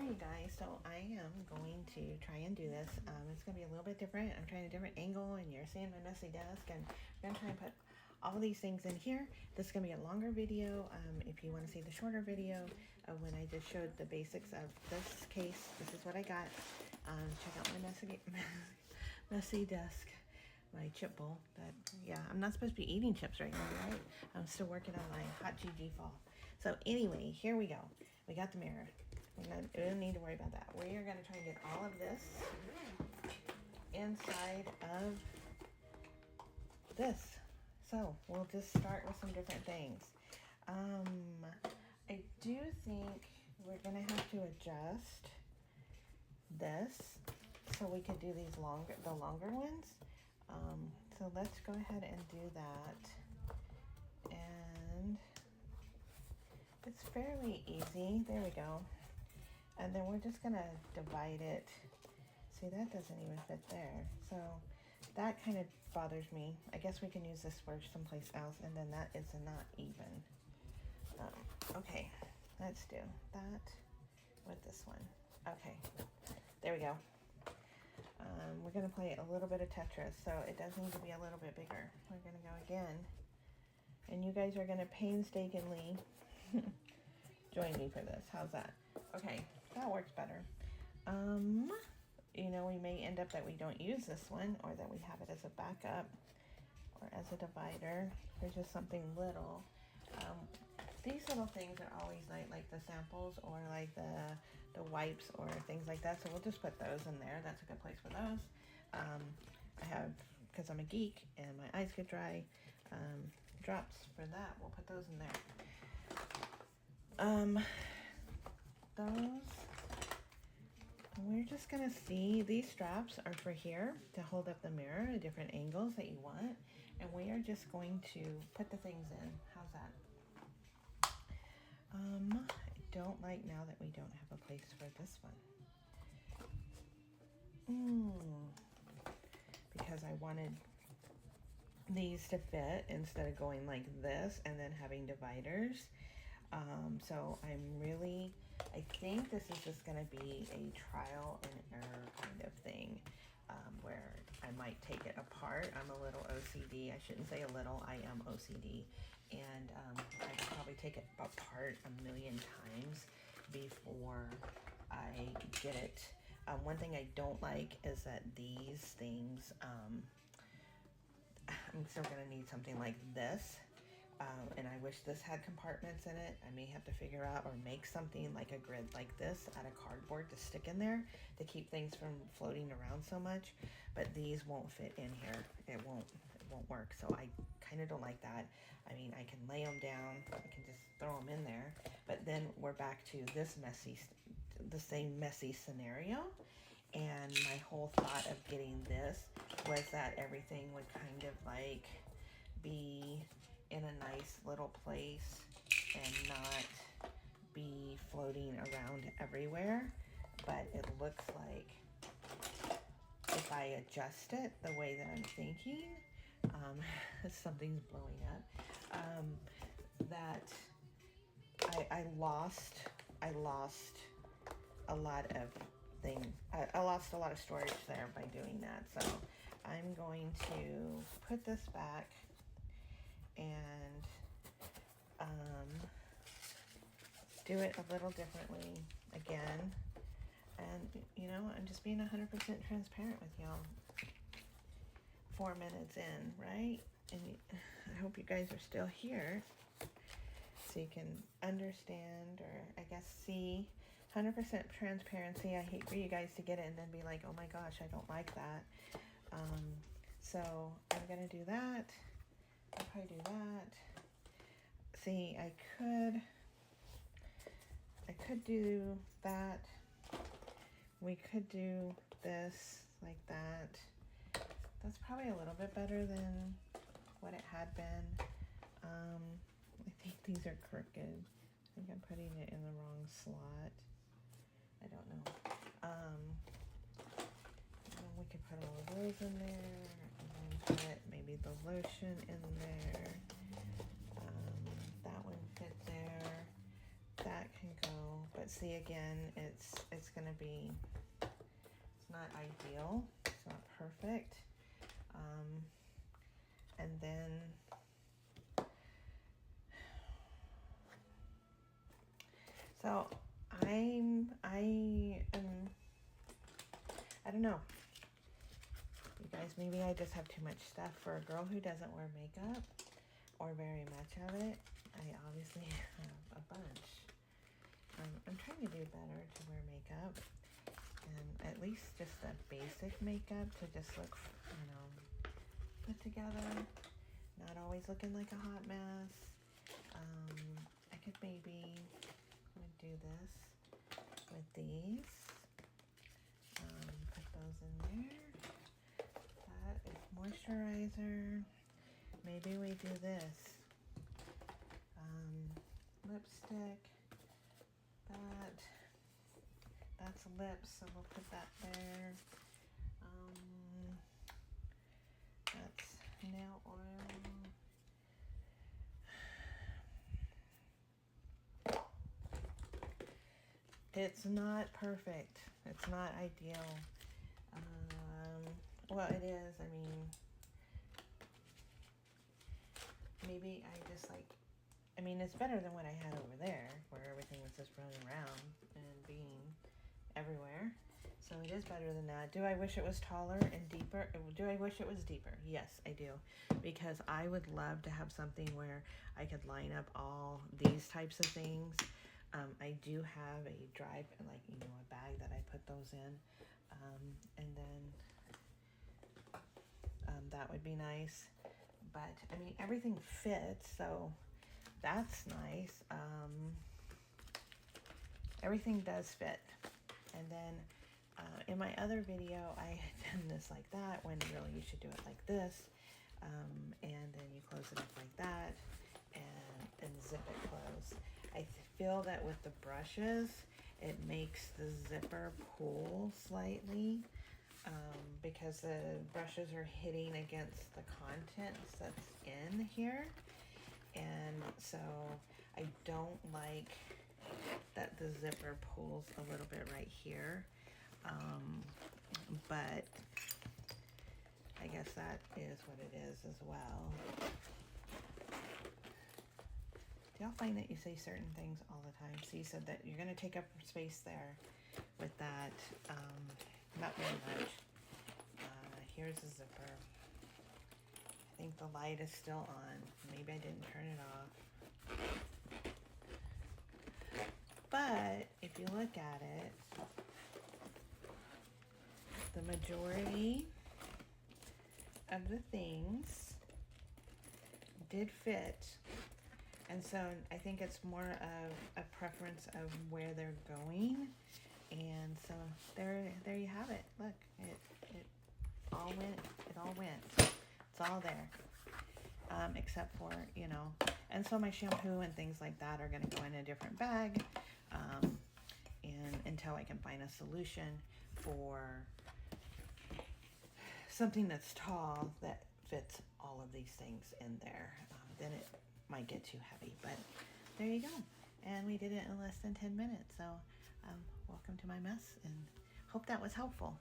you guys, so I am going to try and do this. It's going to be a little bit different. I'm trying a different angle, and you're seeing my messy desk, and I'm going to try and put all these things in here. This is going to be a longer video. If you want to see the shorter video of when I just showed the basics of this case, this is what I got. Check out my messy desk, my chip bowl. But yeah, I'm not supposed to be eating chips right now, right? I'm still working on my hot GG fall. So anyway, here we go. We got the mirror. We don't need to worry about that. We are going to try and get all of this inside of this. So we'll just start with some different things. I do think we're going to have to adjust this so we could do these the longer ones. So let's go ahead and do that. And it's fairly easy. There we go. And then we're just gonna divide it. See, that doesn't even fit there. So that kind of bothers me. I guess we can use this for someplace else, and then that is not even. Okay, let's do that with this one. Okay, there we go. We're gonna play a little bit of Tetris, so it does need to be a little bit bigger. We're gonna go again. And you guys are gonna painstakingly join me for this. How's that? Okay, that works better. You know, we may end up that we don't use this one, or that we have it as a backup or as a divider for just something little. These little things are always like the samples or like the wipes or things like that. So we'll just put those in there. That's a good place for those. I have, because I'm a geek and my eyes get dry, drops for that. We'll put those in there. Those, we're just gonna see, these straps are for here to hold up the mirror at different angles that you want, and we are just going to put the things in. How's that? I don't like now that we don't have a place for this one. Because I wanted these to fit instead of going like this and then having dividers. So I think this is just going to be a trial and error kind of thing, where I might take it apart. I'm a little OCD. I shouldn't say a little, I am OCD. And I could probably take it apart a million times before I get it. One thing I don't like is that these things, I'm still going to need something like this. And I wish this had compartments in it. I may have to figure out or make something like a grid like this out of cardboard to stick in there to keep things from floating around so much. But these won't fit in here. It won't work. So I kind of don't like that. I mean, I can lay them down. I can just throw them in there. But then we're back to this the same messy scenario. And my whole thought of getting this was that everything would kind of like be in a nice little place and not be floating around everywhere. But it looks like if I adjust it the way that I'm thinking, something's blowing up, that I lost a lot of I lost a lot of storage there by doing that. So I'm going to put this back and do it a little differently again. And you know, I'm just being 100% transparent with y'all. 4 minutes in, right? And I hope you guys are still here so you can understand, or I guess see. 100% transparency. I hate for you guys to get it and then be like, oh my gosh, I don't like that. So I'm gonna do that. I'll probably do that. See, I could do that. We could do this like that. That's probably a little bit better than what it had been. I think these are crooked. I think I'm putting it in the wrong slot. I don't know. We could put all of those in there, and then put maybe the lotion in there. That one fit there. That can go, but But see, again, it's gonna be, it's not ideal, it's not perfect. And then so I don't know. You guys, maybe I just have too much stuff for a girl who doesn't wear makeup or very much of it. I obviously have a bunch. I'm trying to do better to wear makeup, and at least just the basic makeup to just look, you know, put together, not always looking like a hot mess. I could maybe do this with these. Put those in there. That is moisturizer. Maybe we do this. Lipstick. That's lips, so we'll put that there. That's nail oil. It's not perfect. It's not ideal. Well, it is. I mean, maybe I just like, I mean, it's better than what I had over there, where everything was just running around and being everywhere. So it is better than that. Do I wish it was taller and deeper? Do I wish it was deeper? Yes, I do. Because I would love to have something where I could line up all these types of things. I do have a dry, like, you know, a bag that I put those in. And then that would be nice. But, I mean, everything fits, so that's nice. Everything does fit. And then in my other video, I had done this like that, when really you should do it like this. And then you close it up like that and zip it closed. I feel that with the brushes, it makes the zipper pull slightly because the brushes are hitting against the contents that's in here. And so I don't like that the zipper pulls a little bit right here. But I guess that is what it is as well. Do y'all find that you say certain things all the time? So you said that you're going to take up space there with that. Not very much. Here's the zipper. I think the light is still on. Maybe I didn't turn it off. But if you look at it, the majority of the things did fit. And so I think it's more of a preference of where they're going. And so there you have it. Look, it all went. It's all there. Except for, you know, and so my shampoo and things like that are going to go in a different bag. And until I can find a solution for something that's tall that fits all of these things in there, then it might get too heavy. But there you go. And we did it in less than 10 minutes. So welcome to my mess, and hope that was helpful.